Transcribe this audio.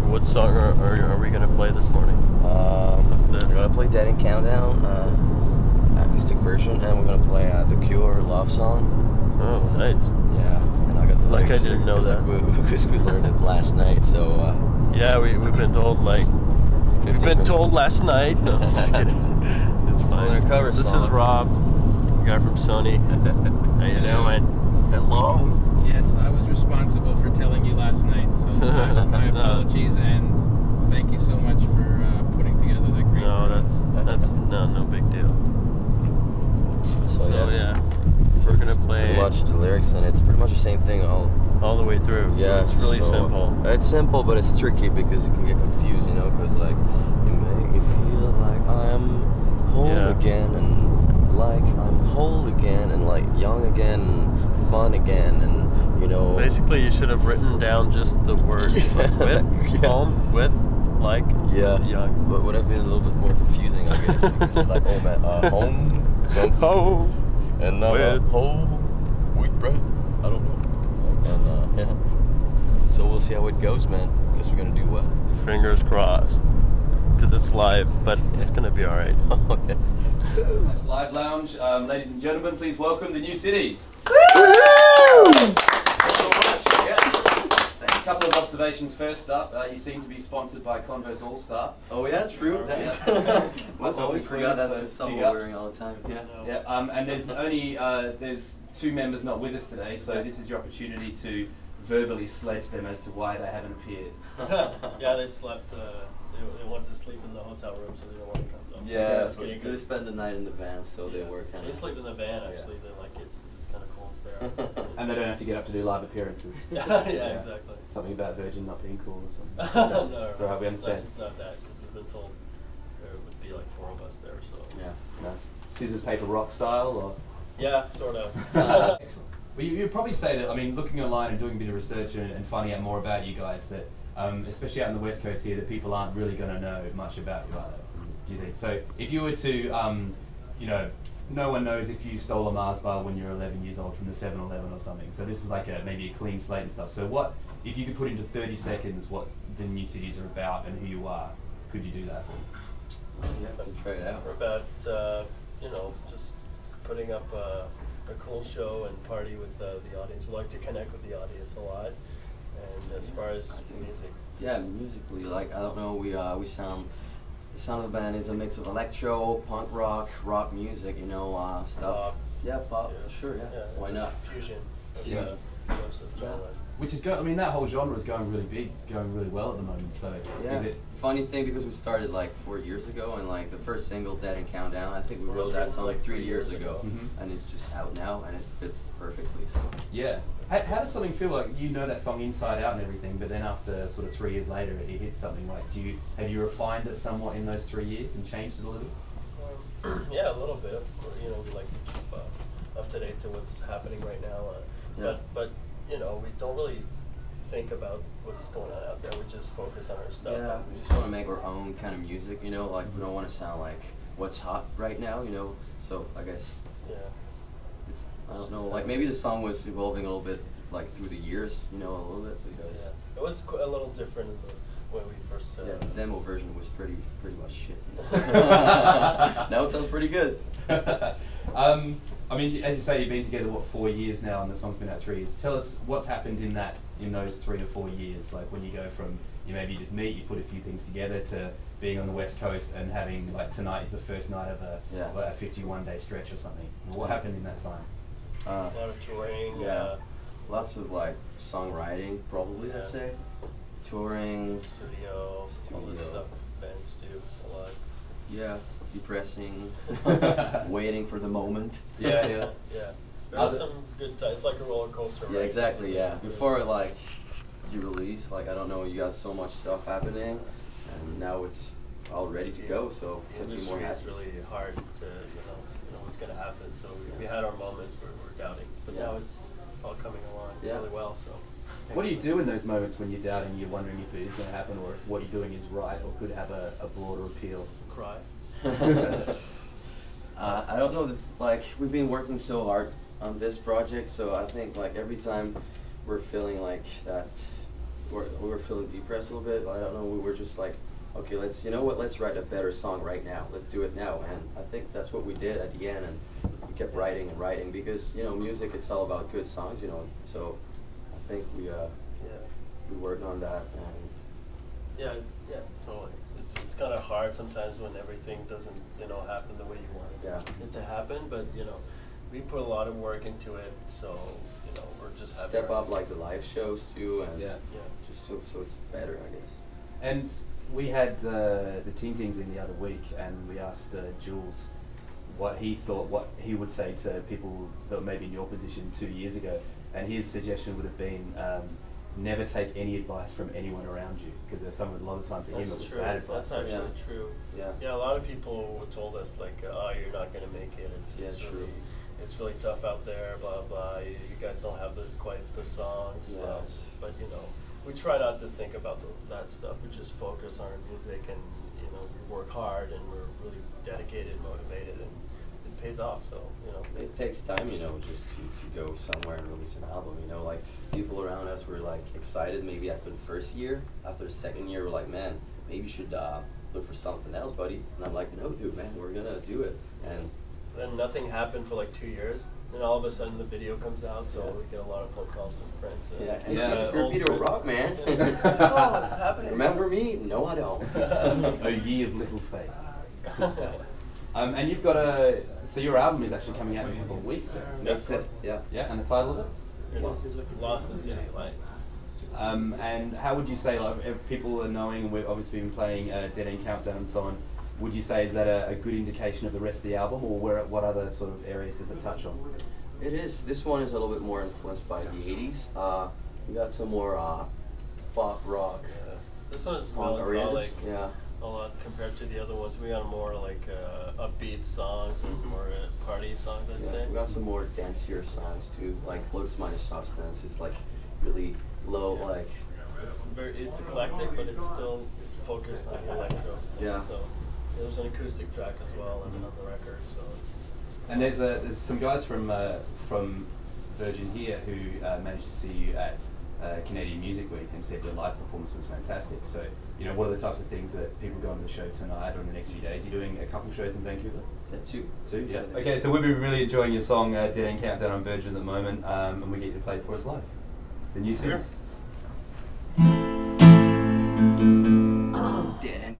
What song are we gonna play this morning? What's this? We're gonna play Dead and Countdown, acoustic version, and we're gonna play The Cure Love Song. Oh, nice. Yeah, and I got the Like lyrics I didn't know that. because we learned it last night. So yeah, we've been told like we've been told last night. No, I'm just kidding. It's fine. Cover This song. is Rob, the guy from Sony. How you doing? Hello. Yes, I was responsible for telling you last night, so my apologies, and thank you so much for putting together that great. No, that's no big deal. So yeah, so we're gonna play pretty much the lyrics, and it's pretty much the same thing all the way through. Yeah, so it's really simple. It's simple, but it's tricky because you can get confused, you know, because like you make me feel like I'm home again, and like I'm whole again, and like young again, and fun again, and you know. Basically, you should have written down just the words like with, home, with, like, young. But would have been a little bit more confusing, I guess, because you're like, oh man, home, something, home, and now home, wheat bread, I don't know, and yeah. So we'll see how it goes, man. Guess we're gonna do well. Fingers crossed, because it's live, but it's gonna be all right. Okay. Live Lounge, ladies and gentlemen, please welcome the New Cities. Thanks so much. A couple of observations first up. You seem to be sponsored by Converse All Star. Oh yeah, true. That's I always forgot that's something we're wearing all the time. Yeah. Yeah. And there's only there's two members not with us today, so this is your opportunity to verbally sledge them as to why they haven't appeared. Yeah, they slept. They wanted to sleep in the hotel room, so they don't want to come. Though. Yeah, they spend the night in the van, so they were kind of. They sleep in the van actually. They like it because it's kind of cold there. And they don't have to get up to do live appearances. Yeah, exactly. Something about Virgin not being cool or something. No, it's alright, we understand. It's not that, because we've been told there would be like 4 of us there, so. Yeah, nice. Scissors, paper, rock style, or? Yeah, sort of. Excellent. Well, you'd probably say that, I mean, looking online and doing a bit of research and finding out more about you guys, that especially out on the West Coast here, that people aren't really going to know much about you either, do you think? So if you were to, you know, no one knows if you stole a Mars bar when you're 11 years old from the 7-Eleven or something. So this is like maybe a clean slate and stuff. So what, if you could put into 30 seconds what the New Cities are about and who you are, could you do that? Yeah, I can try it out. We're about, you know, just putting up a cool show and party with the audience. We like to connect with the audience a lot. And as far as music. Yeah, musically, like, I don't know, we sound, the sound of the band is a mix of electro, punk rock, rock music, you know, stuff. Pop. Yeah, pop, for sure, yeah. Why not? Fusion. Yeah. Which is I mean, that whole genre is going really big, going really well at the moment. So yeah. Is it? Funny thing, because we started like 4 years ago, and like the first single, Dead and Countdown, I think we wrote that song like 3 years ago, and it's just out now, and it fits perfectly. So yeah. How does something feel like you know that song inside out and everything, but then after sort of 3 years later, it hits something like? Have you refined it somewhat in those 3 years and changed it a little? Yeah, a little bit. You know, we like to keep up to date to what's happening right now. But you know, we don't really think about what's going on out there. We just focus on our stuff. Yeah, we just want to make our own kind of music, you know, like we don't want to sound like what's hot right now, you know, so I guess, it's, I don't know, like maybe the song was evolving a little bit, like through the years, you know, a little bit, because... Yeah, it was a little different when we first... yeah, the demo version was pretty much shit. Now it sounds pretty good. I mean, as you say, you've been together, what, 4 years now, and the song's been out 3 years. Tell us what's happened in those 3 to 4 years, like when you go from, you maybe just meet, you put a few things together, to being on the West Coast and having, like, tonight is the first night of a 51-day stretch or something. What happened in that time? A lot of touring. Yeah, lots of, like, songwriting, probably, I'd say. Touring. Studio, all this stuff bands do a lot. Yeah, depressing, waiting for the moment. Yeah. There was some good times. It's like a roller coaster. Yeah, exactly. Yeah. Before like you release, like I don't know, you got so much stuff happening, and now it's all ready to go. So the industry is really hard to you know what's gonna happen. So we had our moments where we're doubting, but now it's all coming along really well. So. What do you do in those moments when you're doubting, you're wondering if it is going to happen, or if what you're doing is right, or could have a broader appeal? Cry. I don't know, like we've been working so hard on this project, so I think like every time we're feeling like that we were feeling depressed a little bit. I don't know. We were just like, okay, you know what? Let's write a better song right now. Let's do it now. And I think that's what we did at the end. And we kept writing and writing because music, it's all about good songs. So I think we worked on that. And yeah, totally. It's kind of hard sometimes when everything doesn't happen the way you want it to happen. But we put a lot of work into it. So we're just happy. Step up like the live shows too, and just so it's better, I guess. And we had the Ting Tings in the other week, and we asked Jules what he would say to people that were maybe in your position 2 years ago, and his suggestion would have been never take any advice from anyone around you, because there's a lot of times for him it was bad advice. That's actually true. Yeah, a lot of people told us like, oh, you're not going to make it. It's true. It's really tough out there. Blah blah. You guys don't have quite the songs. But we try not to think about that stuff. We just focus on our music, and we work hard, and we're really dedicated, motivated, and it pays off. So it takes time, just to go somewhere and release an album. Like people around us were like excited maybe after the first year. After the second year, we're like, man, maybe you should look for something else, buddy. And I'm like, no, dude, man, we're gonna do it. And then nothing happened for like 2 years. And all of a sudden the video comes out, so we get a lot of phone calls from friends. You're Peter Rock, man. Oh, it's happening. Remember me? No, I don't. A year of little faith. And you've got so your album is actually coming out in a couple of weeks. May 5th. Yeah. Yeah, and the title of it? It's Lost in City Lights. And how would you say, like, if people are knowing, and we've obviously been playing Dead End Countdown and so on, would you say is that a good indication of the rest of the album, or what other sort of areas does it touch on? It is. This one is a little bit more influenced by the 80s. We got some more pop rock. Yeah. This one is melancholic. Yeah. A lot compared to the other ones. We got more like upbeat songs and more party songs, I'd say. We got some more dancier songs too, like Floats Minus Substance. It's like really low, like. It's eclectic, but it's still focused on the electro. Yeah. So there's an acoustic track as well on the record. So. And there's some guys from Virgin here who managed to see you at Canadian Music Week and said your live performance was fantastic. So, what are the types of things that people go on the show tonight or in the next few days? You're doing a couple shows in Vancouver? Yeah, two. Two, yeah. Okay, so we've been really enjoying your song Dead End Countdown on Virgin at the moment, and we get you to play it for us live. The new series.